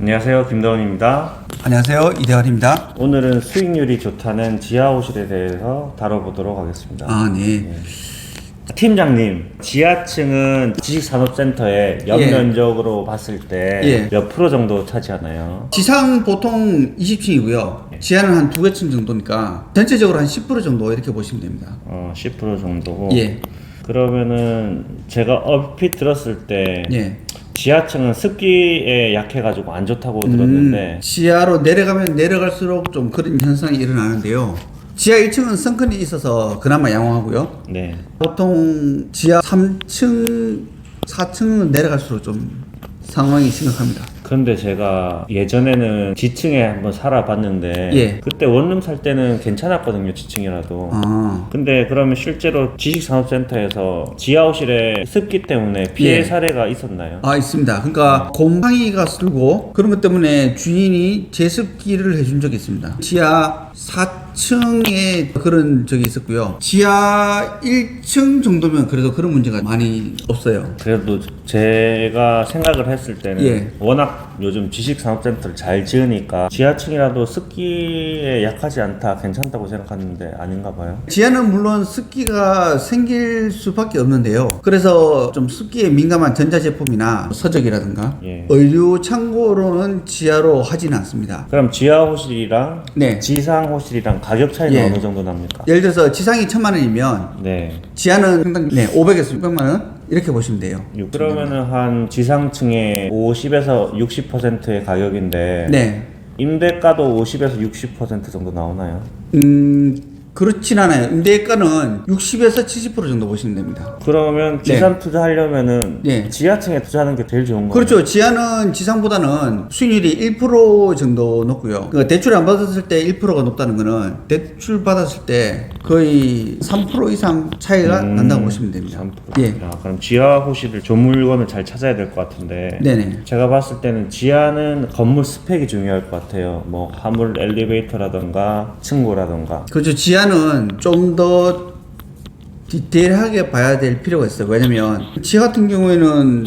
안녕하세요, 김다운입니다. 안녕하세요, 이대환입니다. 오늘은 수익률이 좋다는 지하호실에 대해서 다뤄보도록 하겠습니다. 네. 팀장님, 지하층은 지식산업센터의 연면적으로 봤을 때 몇 프로 정도 차지하나요? 지상 보통 20층이고요. 지하는 한 2개 층 정도니까 전체적으로 한 10% 정도 이렇게 보시면 됩니다. 10% 정도고. 예. 그러면은 제가 얼핏 들었을 때 지하층은 습기에 약해가지고 안 좋다고 들었는데 지하로 내려가면 내려갈수록 좀 그런 현상이 일어나는데요. 지하 1층은 선큰이 있어서 그나마 양호하고요. 네. 보통 지하 3층, 4층은 내려갈수록 좀 상황이 심각합니다. 근데 제가 예전에는 지층에 한번 살아봤는데 그때 원룸 살 때는 괜찮았거든요, 지층이라도. 근데 그러면 실제로 지식산업센터에서 지하호실에 습기 때문에 피해 사례가 있었나요? 있습니다. 그러니까 곰팡이가 쓸고 그런 것 때문에 주인이 제습기를 해준 적이 있습니다. 지하 4층에 그런 적이 있었고요. 지하 1층 정도면 그래도 그런 문제가 많이 없어요. 그래도 제가 생각을 했을 때는 워낙 요즘 지식산업센터를 잘 지으니까 지하층이라도 습기에 약하지 않다, 괜찮다고 생각하는데 아닌가 봐요. 지하는 물론 습기가 생길 수밖에 없는데요. 그래서 좀 습기에 민감한 전자제품이나 서적이라든가 의류 창고로는 지하로 하지는 않습니다. 그럼 지하호실이랑 지상호실이랑 가격 차이는 어느 정도 납니까? 예를 들어서 지상이 1,000만 원이면 지하는 상당 500에서 600만 원 이렇게 보시면 돼요. 그러면은 한 지상층의 50에서 60%의 가격인데 임대가도 50에서 60% 정도 나오나요? 그렇진 않아요. 임대가는 60에서 70% 정도 보시면 됩니다. 그러면 지상 투자하려면은 지하층에 투자하는 게 제일 좋은 거예요? 그렇죠. 지하는 지상보다는 수익률이 1% 정도 높고요. 그 대출 안 받았을 때 1%가 높다는 거는 대출 받았을 때 거의 3% 이상 차이가 난다고 보시면 됩니다. 3%. 그럼 지하호실을 좋은 물건을 잘 찾아야 될 것 같은데 제가 봤을 때는 지하는 건물 스펙이 중요할 것 같아요. 뭐 화물 엘리베이터라던가 층고라던가. 그렇죠. 지하는 좀 더 디테일하게 봐야 될 필요가 있어요. 왜냐면 지하 같은 경우에는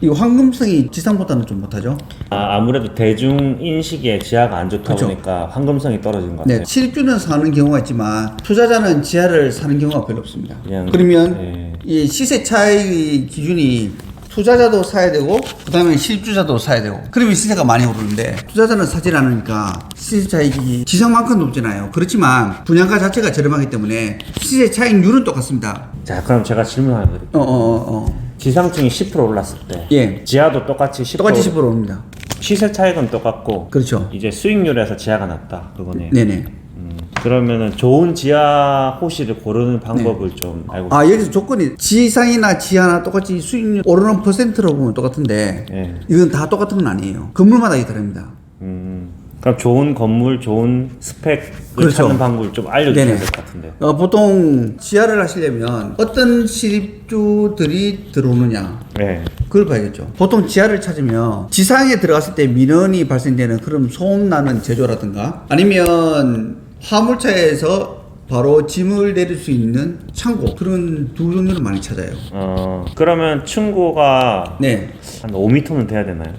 이 황금성이 지상보다는 좀 못하죠. 아무래도 대중 인식에 지하가 안 좋다 보니까 황금성이 떨어진 것 같아요. 실주는 사는 경우가 있지만 투자자는 지하를 사는 경우가 별로 없습니다. 그러면 이 시세 차이 기준이 투자자도 사야 되고 그 다음에 실주자도 사야 되고 그러면 시세가 많이 오르는데 투자자는 사질 않으니까 시세 차익이 지상만큼 높잖아요. 그렇지만 분양가 자체가 저렴하기 때문에 시세 차익률은 똑같습니다. 자, 그럼 제가 질문 하나 드릴게요. 지상층이 10% 올랐을 때 지하도 똑같이 10% 오릅니다. 시세 차익은 똑같고 그렇죠. 이제 수익률에서 지하가 낮다 그거네요. 네네. 그러면은 좋은 지하 호실을 고르는 방법을 좀 알고 싶어요. 여기서 조건이 지상이나 지하나 똑같이 수익률 오르는 퍼센트로 보면 똑같은데 이건 다 똑같은 건 아니에요. 건물마다 이게 다릅니다. 그럼 좋은 건물, 좋은 스펙을 찾는 방법을 좀 알려주셔야 될 것 같은데. 보통 지하를 하시려면 어떤 실입주들이 들어오느냐 그걸 봐야겠죠. 보통 지하를 찾으면 지상에 들어갔을 때 민원이 발생되는 그런 소음 나는 제조라든가 아니면 화물차에서 바로 짐을 내릴 수 있는 창고 그런 두 종류를 많이 찾아요. 그러면 층고가 한 5m는 돼야 되나요?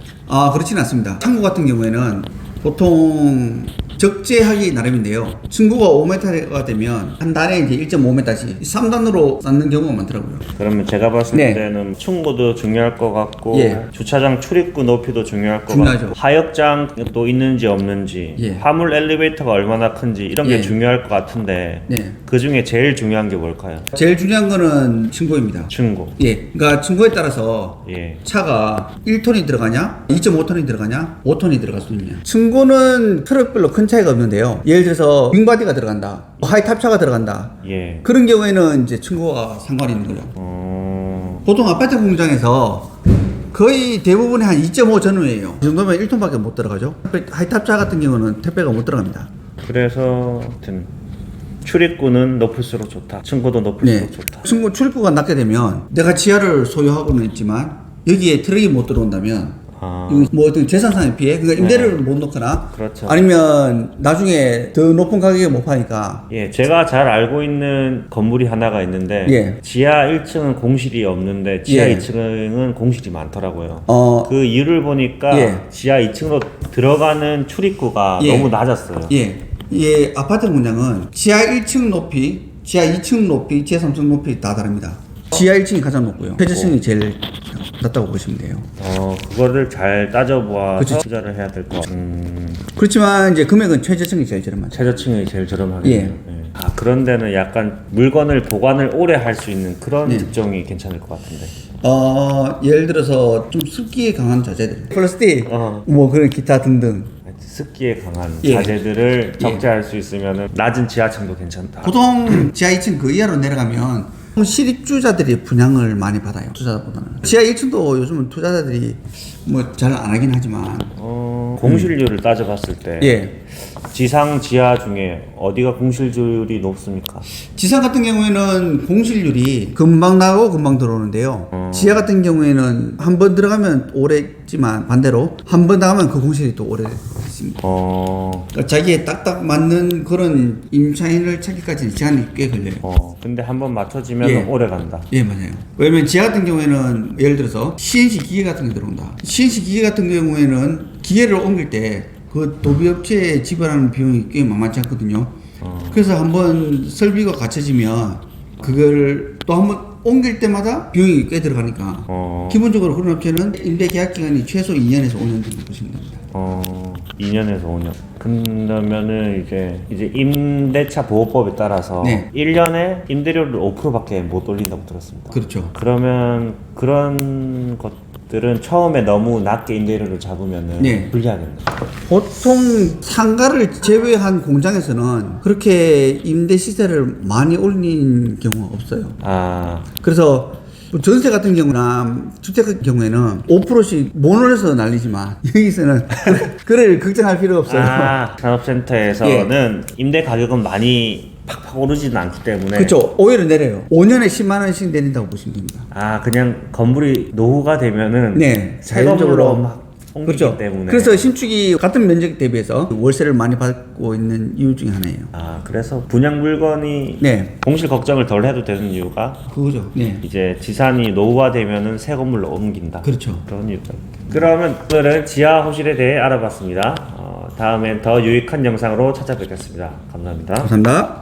그렇지는 않습니다. 창고 같은 경우에는 보통 적재하기 나름인데요. 층고가 5m가 되면 한 단에 이제 1.5m씩 3단으로 쌓는 경우가 많더라고요. 그러면 제가 봤을 때는 층고도 중요할 것 같고 주차장 출입구 높이도 중요할 것 같고 하역장도 있는지 없는지 화물 엘리베이터가 얼마나 큰지 이런 게 중요할 것 같은데 그 중에 제일 중요한 게 뭘까요? 제일 중요한 거는 층고입니다. 층고. 그러니까 층고에 따라서 차가 1톤이 들어가냐 2.5톤이 들어가냐 5톤이 들어갈 수 있냐. 층고는 트럭별로 큰 차이가 없는데요. 예를 들어서 윙바디가 들어간다, 하이탑차가 들어간다. 그런 경우에는 이제 층고가 상관이 있는 거죠. 보통 아파트 공장에서 거의 대부분이 한 2.5 전후예요. 이 정도면 1톤밖에 못 들어가죠. 하이탑차 같은 경우는 택배가 못 들어갑니다. 그래서 하여튼 출입구는 높을수록 좋다. 층고도 높을수록 좋다. 층고 출입구가 낮게 되면 내가 지하를 소유하고는 있지만 여기에 트럭이 못 들어온다면 이건 뭐 어떤 재산상의 피해, 그러니까 임대료를 못 놓거나, 그렇죠. 아니면 나중에 더 높은 가격에 못 파니까. 예, 제가 잘 알고 있는 건물이 하나가 있는데 예. 지하 1층은 공실이 없는데 지하 예. 2층은 공실이 많더라고요. 어, 그 이유를 보니까 예. 지하 2층으로 들어가는 출입구가 예. 너무 낮았어요. 예. 이 아파트 문양은 지하 1층 높이, 지하 2층 높이, 지하 3층 높이 다 다릅니다. 지하 1층이 가장 높고요. 최저층이 제일 낮다고 보시면 돼요. 그거를 잘 따져보아서 그치. 투자를 해야 될 것 같아요. 그렇지만 이제 금액은 최저층이 제일 저렴하죠. 최저층이 제일 저렴하겠네요. 예. 예. 그런 데는 약간 물건을 보관을 오래 할 수 있는 그런 예. 특종이 괜찮을 것 같은데. 예를 들어서 좀 습기에 강한 자재들, 플라스틱, 어. 뭐 그런 기타 등등. 습기에 강한 예. 자재들을 적재할 수 있으면 낮은 지하층도 괜찮다. 보통 지하 2층 그 이하로 내려가면 실입주자들이 분양을 많이 받아요. 투자보다는. 지하 1층도 요즘은 투자자들이 뭐 잘 안 하긴 하지만. 공실률을 따져봤을 때 예. 지상 지하 중에 어디가 공실률이 높습니까? 지상 같은 경우에는 공실률이 금방 나오고 금방 들어오는데요. 지하 같은 경우에는 한 번 들어가면 오래 있지만 반대로 한 번 나가면 그 공실이 또 오래 있습니다. 그러니까 자기에 딱딱 맞는 그런 임차인을 찾기까지는 시간이 꽤 걸려요. 근데 한번 맞춰지면 예. 오래 간다. 예, 맞아요. 왜냐면 지하 같은 경우에는 예를 들어서 CNC 기계 같은 게 들어온다. CNC 기계 같은 경우에는 기계를 옮길 때 그 도비업체에 지불하는 비용이 꽤 만만치 않거든요. 그래서 한번 설비가 갖춰지면 그걸 또 한번 옮길 때마다 비용이 꽤 들어가니까 기본적으로 그런 업체는 임대 계약 기간이 최소 2년에서 5년 정도 보시면 됩니다. 2년에서 5년. 그러면은 이제 임대차 보호법에 따라서 네. 1년에 임대료를 5%밖에 못 올린다고 들었습니다. 그렇죠. 그러면 그런 것들은 처음에 너무 낮게 임대료를 잡으면은 네. 불리하겠네요. 보통 상가를 제외한 공장에서는 그렇게 임대 시세를 많이 올린 경우가 없어요. 그래서 전세 같은 경우나 주택 같은 경우에는 5%씩 모노에서 날리지만 여기서는 그걸 걱정할 필요가 없어요. 산업센터에서는 임대 가격은 많이 팍팍 오르지는 않기 때문에. 그렇죠. 오히려 내려요. 5년에 10만 원씩 내린다고 보시면 됩니다. 그냥 건물이 노후가 되면은 네, 새 건물로 막 옮기기 그렇죠. 때문에. 그래서 신축이 같은 면적 대비해서 월세를 많이 받고 있는 이유 중에 하나예요. 그래서 분양 물건이 네, 공실 걱정을 덜 해도 되는 이유가 그거죠. 네, 이제 지산이 노후화되면은 새 건물로 옮긴다. 그렇죠. 그런 이유가. 그러면 오늘은 지하 호실에 대해 알아봤습니다. 다음엔 더 유익한 영상으로 찾아뵙겠습니다. 감사합니다. 감사합니다.